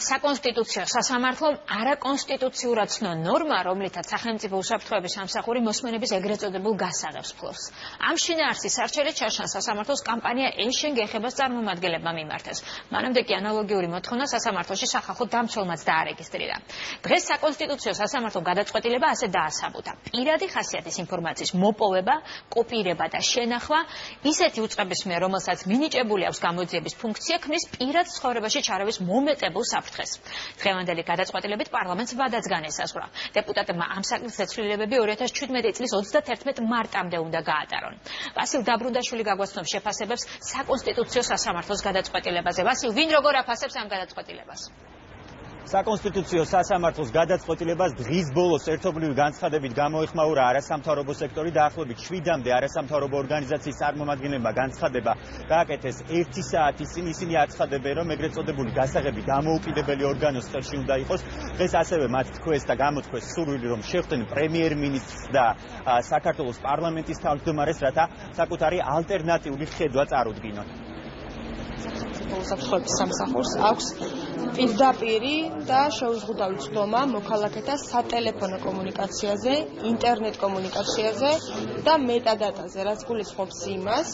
საკონსტიტუციო სასამართლომ არაკონსტიტუციურად ცნო ნორმა, რომლითაც სახელმწიფო უსაფრთხოების სამსახური მოსმენების ეგრეთ წოდებულ გასაღებს ფლობს. ამ შინაარსის სარჩელით ჩაშან სასამართლოს კამპანია ეშენ გეხებას წარმომადგენლებმა მიმართეს. მანამდე კი ანალოგიური მოთხოვნა სასამართლოში სახალხო დამცველმაც დაარეგისტრირა. დღეს საკონსტიტუციო სასამართლომ გადაწყვეტილება ასე დაასაბუთა. პირადი ხასიათის ინფორმაციის მოპოვება, კოპირება და შენახვა ისეთი უწყების მიერ, რომელსაც მინიჭებული აქვს გამოძიების ფუნქცია, ქმნის პირად ცხოვრებაში ჩარევის მომეტებულ საფრთხეს. დღევანდელი გადაწყვეტილებით პარლამენტს ვადაც განესაზღვრა. დეპუტატებმა ამ საკითხის ცვლილებები 2017 წლის 31 მარტამდე უნდა გაატარონ. ვასილ დაბრუნდაშვილი გაგვაცნობს შეფასებებს საკონსტიტუციო სასამართლოს გადაწყვეტილებაზე. ვასილ, ვინ როგორ აფასებს ამ გადაწყვეტილებას? საკონსტიტუციო სასამართლოს გადაწყვეტილებას დღის ბოლოს ერთობლივი განცხადებით გამოეხმაურა არასამთავრობო სექტორი. დაახლოებით 7-მდე არასამთავრობო ორგანიზაციის წარმომადგენლებმა განცხადება გააკეთეს 1 საათის წინ. ისინი აცხადებენ, რომ ეგრეთ წოდებული გასაღები დამოუკიდებელი ორგანოს ხელში უნდა იყოს. დღეს ასევე მათ თქვეს და გამოთქვეს სურვილი, რომ შეხვდნენ პრემიერ-მინისტრს და საქართველოს პარლამენტის თავმჯდომარეს, რათა საკუთარი ალტერნატიული ხედვა წარუდგინონ. უსაფრთხოების სამსახურს აქვს პირდაპირი და შეუზღუდავი ცდომა მოქალაქეთა სატელეფონო კომუნიკაციაზე, ინტერნეტ კომუნიკაციაზე და მეტადატაზე, რაც გულისხმობს იმას,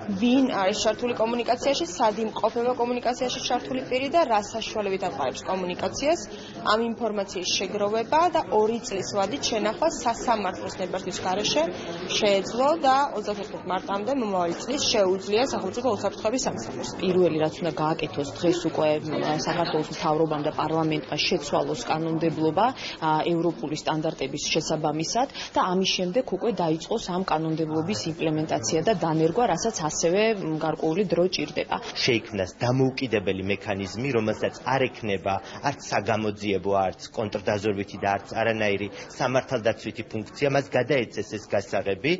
ვინ არის ჩართული კომუნიკაციაში, სად იმყოფება კომუნიკაციაში ჩართული პირი და რა საშუალებით ატყუებს კომუნიკაციას. ამ ინფორმაციის შეგროვება და 2 წლის ვადით შენახვა სასამართლოს ნებართვის გარეშე შეეძლო და 31 მარტამდე მომავალი წლის შეუძლია სახელმწიფო უსაფრთხოების სამსახურს. პირველი რაც უნდა გააკეთოს დღეს უკვე საქართველოს მთავრობამ და პარლამენტმა შეცვალოს კანონმდებლობა ევროპული სტანდარტების შესაბამისად და ამის შემდეგ უკვე დაიწყოს ამ კანონმდებლობის იმპლემენტაცია და დანერგვა, რასაც ასევე გარკვეული დრო ჭირდება. შეიქმნას დამოუკიდებელი მექანიზმი, რომელსაც არ ექნება არც საგამოძიებო, არც კონტრდაზორვითი და არც არანაირი სამართალდაცვითი ფუნქცია, მას გადაეცეს ეს გასაღები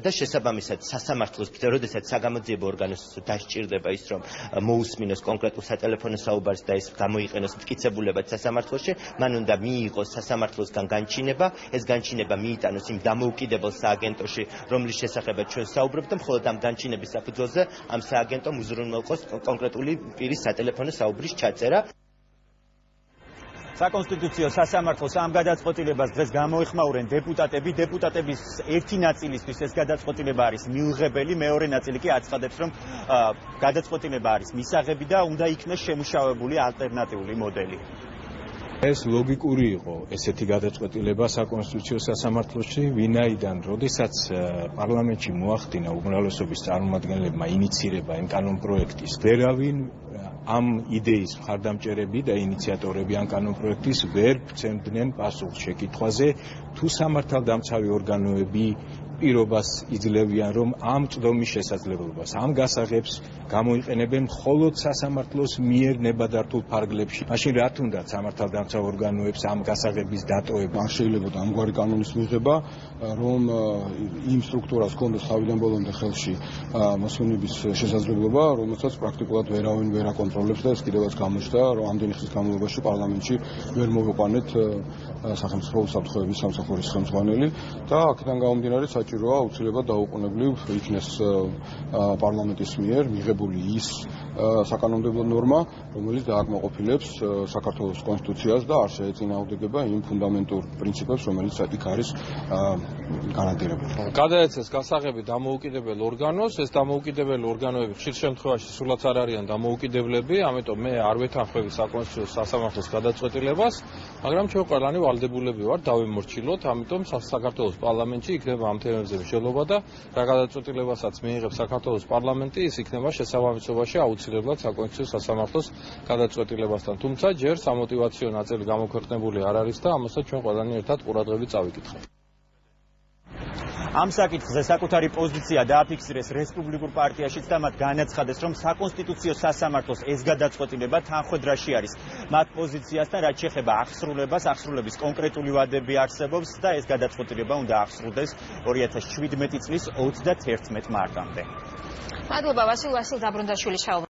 და შესაბამისად სასამართლოს, როდესაც საგამოძიებო ორგანოს დასჭირდება ის, რომ მოусმინოს კონკრეტულ სატელეფონო საუბარს და ის გამოიყენოს მტკიცებულებად სასამართლოში, მან უნდა მიიღოს სასამართლოსგან განჩინება, ეს განჩინება მიიტანოს იმ დამოუკიდებელ სააგენტოში, რომლის შესახებაც ჩვენ საუბრობთ და მხოლოდ ამ განჩინების საფუძველზე ამ სააგენტომ უზრუნველყოს კონკრეტული პირის სატელეფონო საუბრის ჩაწერა. საკონსტიტუციო სასამართლოს ამ გადაწყვეტილებას დღეს გამოეხმაურენ დეპუტატები. დეპუტატების ერთი ნაწილისთვის ეს გადაწყვეტილება არის მიუღებელი, მეორე ნაწილი კი აცხადებს, რომ გადაწყვეტილება არის მისაღები და უნდა იქნეს შემუშავებული ალტერნატიული მოდელი. ეს ლოგიკური იყო ესეთი გადაწყვეტილება საკონსტიტუციო სასამართლოში, ვინაიდან როდესაც პარლამენტში მოახდინა უმრავლესობის წარმომადგენლებმა ინიცირება იმ კანონპროექტის, ვერავინ ამ იდეის მხარდამჭერები და ინიციატორები ამ კანონპროექტის ვერ გცემდნენ პასუხს შეკითხვაზე, თუ სამართალდამცავი ორგანოები პირობას იძლევიან, რომ ამ წდომის შესაძლებლობას, ამ გასაღებს გამოიყენებენ მხოლოდ სასამართლოს მიერ ნებადართულ ფარგლებში. მაშინ რა თუნდაც სამართალდამცავ ორგანოებს ამ გასაღების დატოვება არ შეიძლება ამგვარი კანონის მიღება, რომ იმ სტრუქტურას ჰქონდეს თავიდან ბოლომდე ხელში მოსმენების შესაძლებლობა, რომელსაც პრაქტიკულად ვერავინ ვერ აკონტროლებს და ეს კიდევაც გამოჩნდა, რომ ამდენი ხნის განმავლობაში პარლამენტში ვერ მოვიყვანეთ სახელმწიფო უსაფრთხოების სამსახურის ხელმძღვანელი და აქედან გამომდინარე საჭიროა აუცილებლად დაუყოვნებლივ იქნეს პარლამენტის მიერ მიღებული ის საკანონმდებლო ნორმა, რომელიც დააკმაყოფილებს საქართველოს კონსტიტუციას და არ შეეწინააღმდეგება იმ ფუნდამენტურ პრინციპებს, რომელიც იქ არის გარანტირებული. გადაეცეს გასაღები დამოუკიდებელ ორგანოს, ეს დამოუკიდებელი ორგანოები ხშირ შემთხვევაში სულაც არ არიან დამოუკიდებლები, ამიტომ მე არ ვეთანხმები საკონსტიტუციო სასამართლოს გადაწყვეტილებას, მაგრამ ჩვენ ყველანი ვალდებულები ვართ დავემორჩილოთ, ამიტომ საქართველოს პარლამენტში იქნება ამ თემებზე მსჯელობა და რა გადაწყვეტილებასაც მიიღებს საქართველოს პარლამენტი, ის იქნება შესაბამისობაში აუცილებლად საკონსტიტუციო სასამართლოს გადაწყვეტილებასთან. თუმცა ჯერ სამოტივაციო ნაწილი გამოქვეყნებული არ არის და ამასაც ჩვენ ყველანი ერთად ყურადღებით წავიკითხავთ. ამ საკითხზე საკუთარი პოზიცია დააფიქსირეს რესპუბლიკურ პარტიაშიც და მათ განაცხადეს, რომ საკონსტიტუციო სასამართლოს ეს გადაწყვეტილება თანხვედრაში არის მათ პოზიციასთან, რაც შეეხება აღსრულებას, აღსრულების კონკრეტული ვადები არსებობს და ეს გადაწყვეტილება უნდა აღსრულდეს 2017 წლის 31 მარტამდე. მადლობა ვასილ დაბრუნდაშვილი.